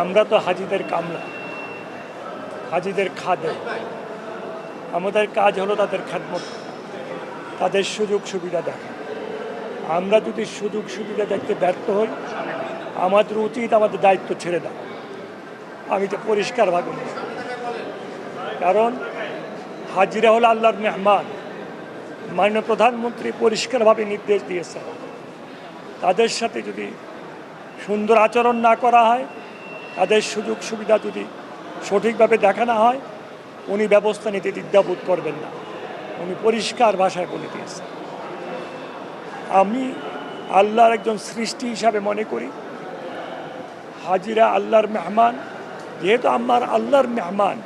আমরা তো হাজিদের কামলা, হাজিদের খাদে। আমাদের কাজ হলো তাদের খেদমত, তাদের সুযোগ সুবিধা দেখা। আমরা যদি সুযোগ সুবিধা দেখতে ব্যর্থ হই, আমাদের উচিত আমাদের দায়িত্ব ছেড়ে দেওয়া। আমি তো পরিষ্কারভাবে বলি, কারণ হাজিরা হলো আল্লাহর মেহমান। মাননীয় প্রধানমন্ত্রী পরিষ্কারভাবে নির্দেশ দিয়েছেন, তাদের সাথে যদি সুন্দর আচরণ না করা হয়, তাদের সুযোগ সুবিধা যদি সঠিকভাবে দেখা না হয়, উনি ব্যবস্থা নিতে দ্বিধাবোধ করবেন না। উনি পরিষ্কার ভাষায় বলে দিয়েছেন। আমি আল্লাহর একজন সৃষ্টি হিসাবে মনে করি, হাজিরা আল্লাহর মেহমান। যেহেতু আমার আল্লাহর মেহমান,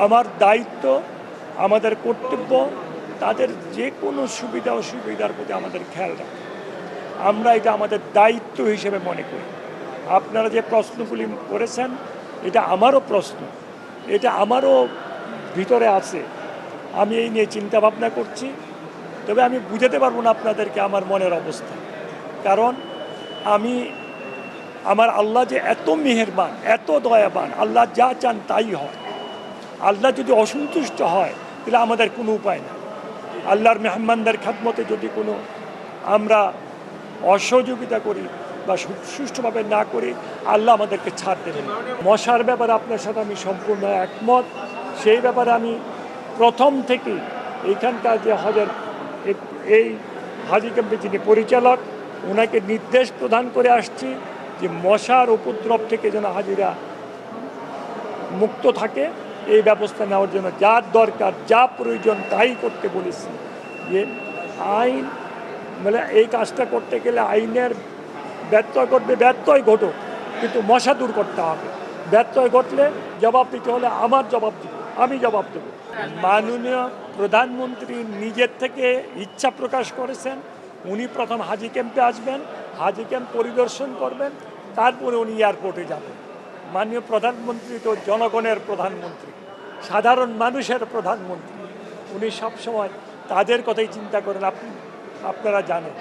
আমার দায়িত্ব, আমাদের কর্তব্য তাদের যে কোনো সুবিধা অসুবিধার প্রতি আমাদের খেয়াল রাখা। আমরা এটা আমাদের দায়িত্ব হিসেবে মনে করি। আপনারা যে প্রশ্নগুলি করেছেন, এটা আমারও প্রশ্ন, এটা আমারও ভিতরে আছে। আমি এই নিয়ে চিন্তা ভাবনা করছি, তবে আমি বুঝাতে পারবো না আপনাদেরকে আমার মনের অবস্থা। কারণ আমার আল্লাহ যে এত মেহেরবান, এত দয়াবান, আল্লাহ যা চান তাই হয়। আল্লাহ যদি অসন্তুষ্ট হয়, তাহলে আমাদের কোনো উপায় না। আল্লাহর মেহমানদের খেদমতে যদি কোনো আমরা অসহযোগিতা করি বা সুষ্ঠুভাবে না করি, আল্লাহ আমাদেরকে ছাড় দেবেন। মশার ব্যাপারে আপনার সাথে আমি সম্পূর্ণ একমত। সেই ব্যাপারে আমি প্রথম থেকে এইখানকার যে এই হাজি ক্যাম্পের যিনি পরিচালক, ওনাকে নির্দেশ প্রদান করে আসছি যে মশার উপদ্রব থেকে যেন হাজিরা মুক্ত থাকে, এই ব্যবস্থা নেওয়ার জন্য যা দরকার, যা প্রয়োজন তাই করতে বলেছি। যে আইন মানে এই কাজটা করতে গেলে আইনের ব্যত্যয় ঘটবে, ব্যত্যয় ঘটুক, কিন্তু মশা দূর করতে হবে। ব্যত্যয় ঘটলে জবাব দিতে হলে আমার জবাব দিব, আমি জবাব দেব। মাননীয় প্রধানমন্ত্রী নিজের থেকে ইচ্ছা প্রকাশ করেছেন, উনি প্রথম হাজি ক্যাম্পে আসবেন, হাজি ক্যাম্প পরিদর্শন করবেন, তারপরে উনি এয়ারপোর্টে যাবেন। মাননীয় প্রধানমন্ত্রী তো জনগণের প্রধানমন্ত্রী, সাধারণ মানুষের প্রধানমন্ত্রী। উনি সবসময় তাদের কথাই চিন্তা করেন, আপনারা জানেন।